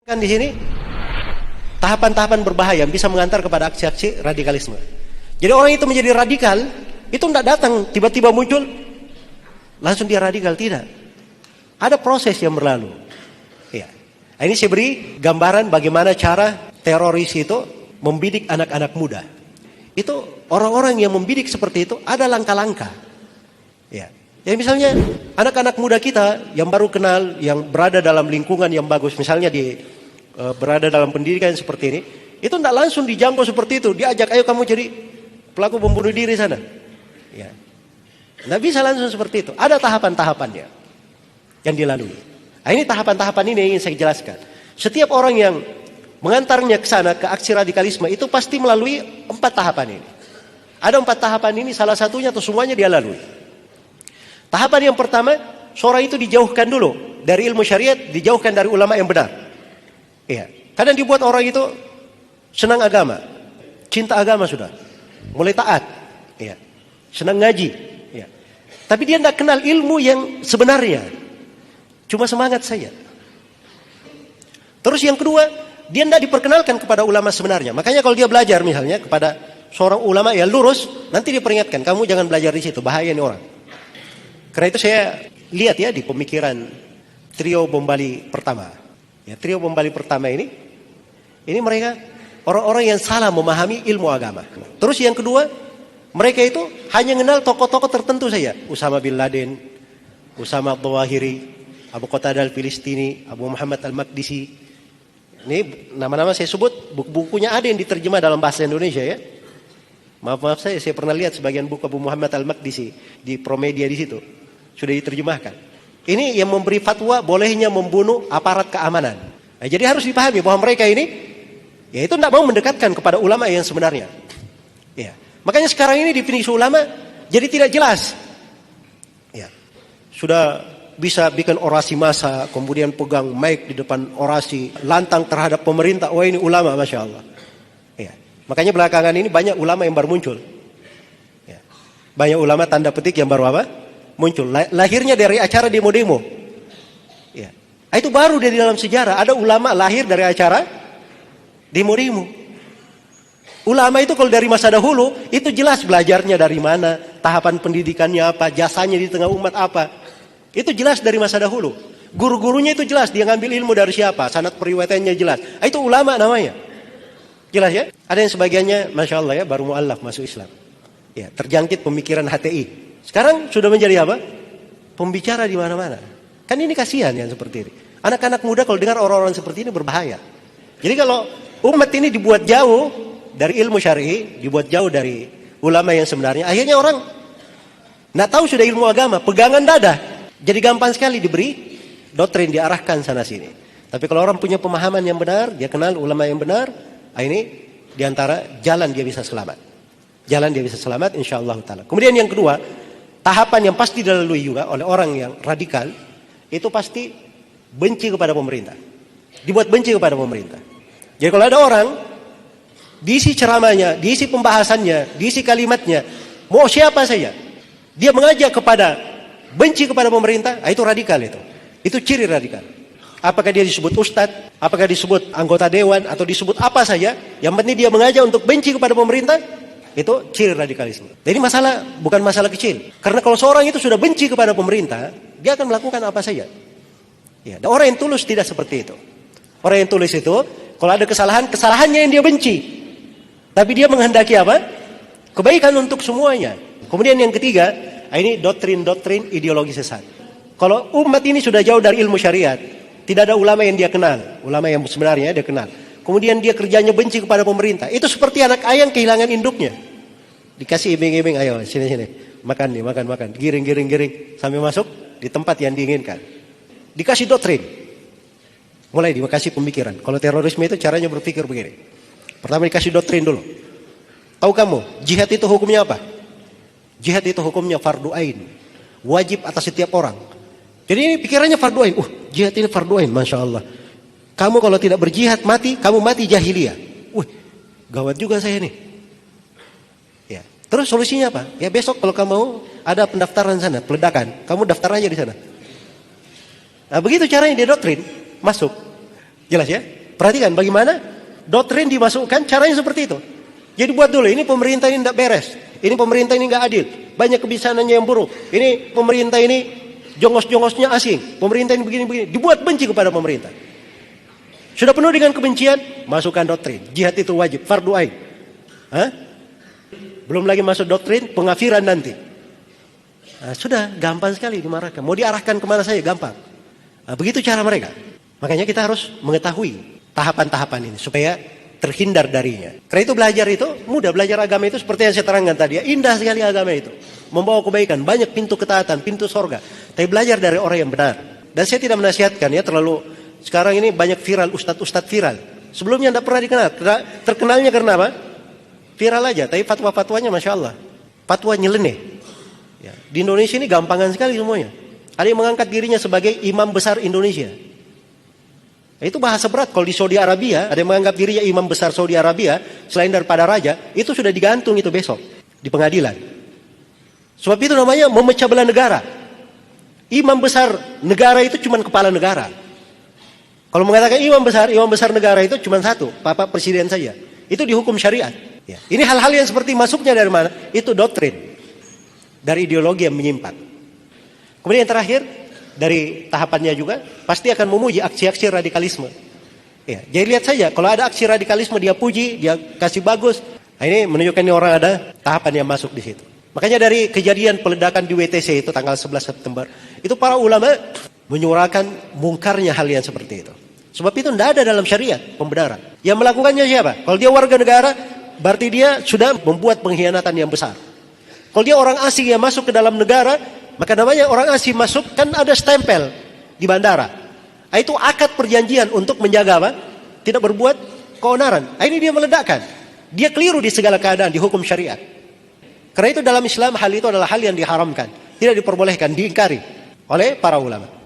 Kan di sini tahapan-tahapan berbahaya yang bisa mengantar kepada aksi-aksi radikalisme. Jadi orang itu menjadi radikal, itu tidak datang tiba-tiba muncul langsung dia radikal, tidak. Ada proses yang berlalu. Ya. Ini saya beri gambaran bagaimana cara teroris itu membidik anak-anak muda. Itu orang-orang yang membidik seperti itu ada langkah-langkah. Ya. Ya misalnya anak-anak muda kita yang baru kenal, yang berada dalam lingkungan yang bagus, misalnya berada dalam pendidikan seperti ini, itu tidak langsung dijangkau seperti itu. Diajak, ayo kamu jadi pelaku pembunuh diri sana. Ya. Tidak bisa langsung seperti itu. Ada tahapan-tahapannya yang dilalui. Nah, ini tahapan-tahapan ini yang ingin saya jelaskan. Setiap orang yang mengantarnya ke sana, ke aksi radikalisme, itu pasti melalui 4 tahapan ini. Ada 4 tahapan ini, salah satunya atau semuanya dia lalui. Tahapan yang pertama, seorang itu dijauhkan dulu dari ilmu syariat, dijauhkan dari ulama yang benar. Iya. Kadang dibuat orang itu senang agama, cinta agama sudah, mulai taat, iya. Senang ngaji, iya. Tapi dia tidak kenal ilmu yang sebenarnya, cuma semangat saja. Terus yang kedua, dia tidak diperkenalkan kepada ulama sebenarnya. Makanya kalau dia belajar misalnya kepada seorang ulama yang lurus, nanti dia peringatkan, kamu jangan belajar di situ, bahaya nih orang. Karena itu saya lihat ya di pemikiran trio bom Bali pertama. Ya, trio bom Bali pertama ini mereka orang-orang yang salah memahami ilmu agama. Terus yang kedua, mereka itu hanya mengenal tokoh-tokoh tertentu saja. Usama bin Laden, Usama al-Zawahiri, Abu Qatadah al-Filistini, Abu Muhammad al-Maqdisi. Ini nama-nama saya sebut, buku-bukunya ada yang diterjemah dalam bahasa Indonesia ya. Maaf saya pernah lihat sebagian buku Abu Muhammad al-Maqdisi di Promedia di situ. Sudah diterjemahkan. Ini yang memberi fatwa bolehnya membunuh aparat keamanan. Nah, jadi harus dipahami bahwa mereka ini ya itu tidak mau mendekatkan kepada ulama yang sebenarnya. Ya. Makanya sekarang ini definisi ulama jadi tidak jelas. Ya. Sudah bisa bikin orasi massa, kemudian pegang mic di depan orasi, lantang terhadap pemerintah. Wah ini ulama, Masya Allah. Ya. Makanya belakangan ini banyak ulama yang baru muncul. Ya. Banyak ulama tanda petik yang baru apa? Muncul. Lahirnya dari acara demo-demo. Ya. Itu baru dari dalam sejarah. Ada ulama lahir dari acara demo-demo. Ulama itu kalau dari masa dahulu, itu jelas belajarnya dari mana, tahapan pendidikannya apa, jasanya di tengah umat apa. Itu jelas dari masa dahulu. Guru-gurunya itu jelas, dia ngambil ilmu dari siapa, sanad periwayatannya jelas. Itu ulama namanya. Jelas ya? Ada yang sebagiannya, Masya Allah ya, baru mu'allaf masuk Islam. Ya, terjangkit pemikiran HTI. Sekarang sudah menjadi apa? Pembicara di mana-mana. Kan ini kasihan yang seperti ini. Anak-anak muda kalau dengar orang-orang seperti ini berbahaya. Jadi kalau umat ini dibuat jauh dari ilmu syar'i, dibuat jauh dari ulama yang sebenarnya, akhirnya orang nggak tahu sudah ilmu agama, pegangan dada. Jadi gampang sekali diberi doktrin, diarahkan sana sini. Tapi kalau orang punya pemahaman yang benar, dia kenal ulama yang benar, ini diantara jalan dia bisa selamat. Jalan dia bisa selamat insyaallah ta'ala. Kemudian yang kedua, tahapan yang pasti dilalui juga oleh orang yang radikal, itu pasti benci kepada pemerintah. Dibuat benci kepada pemerintah. Jadi kalau ada orang, diisi ceramahnya, diisi pembahasannya, diisi kalimatnya, mau siapa saja, dia mengajak kepada benci kepada pemerintah, itu radikal itu. Itu ciri radikal. Apakah dia disebut ustadz, apakah disebut anggota dewan, atau disebut apa saja, yang penting dia mengajak untuk benci kepada pemerintah, itu ciri radikalisme. Jadi bukan masalah kecil. Karena kalau seorang itu sudah benci kepada pemerintah, dia akan melakukan apa saja. Ya, dan orang yang tulus tidak seperti itu. Orang yang tulus itu, kalau ada kesalahannya yang dia benci. Tapi dia menghendaki apa? Kebaikan untuk semuanya. Kemudian yang ketiga, ini doktrin-doktrin ideologi sesat. Kalau umat ini sudah jauh dari ilmu syariat, tidak ada ulama yang dia kenal. Ulama yang sebenarnya dia kenal. Kemudian dia kerjanya benci kepada pemerintah. Itu seperti anak ayam kehilangan induknya. Dikasih iming-iming, ayo sini. Makan nih, makan. Giring. Sampai masuk di tempat yang diinginkan. Dikasih doktrin. Mulai dikasih pemikiran. Kalau terorisme itu caranya berpikir begini. Pertama dikasih doktrin dulu. Tahu kamu, jihad itu hukumnya apa? Jihad itu hukumnya fardu ain. Wajib atas setiap orang. Jadi ini pikirannya fardu ain. Jihad ini fardu ain, Masya Allah. Kamu kalau tidak berjihad mati, kamu mati jahiliyah. Gawat juga saya nih. Ya. Terus solusinya apa? Ya besok kalau kamu ada pendaftaran sana, peledakan, kamu daftar aja di sana. Nah begitu caranya dia doktrin, masuk. Jelas ya? Perhatikan bagaimana doktrin dimasukkan, caranya seperti itu. Jadi buat dulu, ini pemerintah ini tidak beres, ini pemerintah ini nggak adil, banyak kebijakannya yang buruk, ini pemerintah ini jongos-jongosnya asing, pemerintah ini begini-begini, dibuat benci kepada pemerintah. Sudah penuh dengan kebencian, masukkan doktrin, jihad itu wajib, fardu ain. Belum lagi masuk doktrin pengafiran nanti. Nah, sudah gampang sekali dimarahkan. Mau diarahkan kemana saja gampang. Nah, begitu cara mereka. Makanya kita harus mengetahui tahapan-tahapan ini supaya terhindar darinya. Karena itu belajar itu mudah. Belajar agama itu seperti yang saya terangkan tadi. Indah sekali agama itu. Membawa kebaikan. Banyak pintu ketaatan, pintu sorga. Tapi belajar dari orang yang benar. Dan saya tidak menasihatkan ya terlalu. Sekarang ini banyak viral, ustadz-ustadz viral. Sebelumnya tidak pernah dikenal. Terkenalnya karena apa? Viral aja. Tapi fatwa-fatwanya Masya Allah. Fatwa nyeleneh. Ya. Di Indonesia ini gampangan sekali semuanya. Ada yang mengangkat dirinya sebagai imam besar Indonesia. Itu bahasa berat. Kalau di Saudi Arabia, ada yang menganggap dirinya imam besar Saudi Arabia, selain daripada raja, itu sudah digantung itu besok di pengadilan. Sebab itu namanya memecah belah negara. Imam besar negara itu cuma kepala negara. Kalau mengatakan imam besar negara itu cuma satu, Bapak Presiden saja. Itu dihukum syariat. Ya. Ini hal-hal yang seperti masuknya dari mana? Itu doktrin. Dari ideologi yang menyimpang. Kemudian yang terakhir, dari tahapannya juga, pasti akan memuji aksi-aksi radikalisme. Ya, jadi lihat saja, kalau ada aksi radikalisme dia puji, dia kasih bagus. Nah, ini menunjukkan ini orang ada tahapan yang masuk di situ. Makanya dari kejadian peledakan di WTC itu tanggal 11 September, itu para ulama menyuarakan mungkarnya hal yang seperti itu. Sebab itu tidak ada dalam syariat pembenaran. Yang melakukannya siapa? Kalau dia warga negara, berarti dia sudah membuat pengkhianatan yang besar. Kalau dia orang asing yang masuk ke dalam negara, maka namanya orang asing masuk kan ada stempel di bandara. Itu akad perjanjian untuk menjaga apa? Tidak berbuat keonaran. Ini dia meledakkan. Dia keliru di segala keadaan di hukum syariat. Karena itu dalam Islam hal itu adalah hal yang diharamkan, tidak diperbolehkan, diingkari oleh para ulama.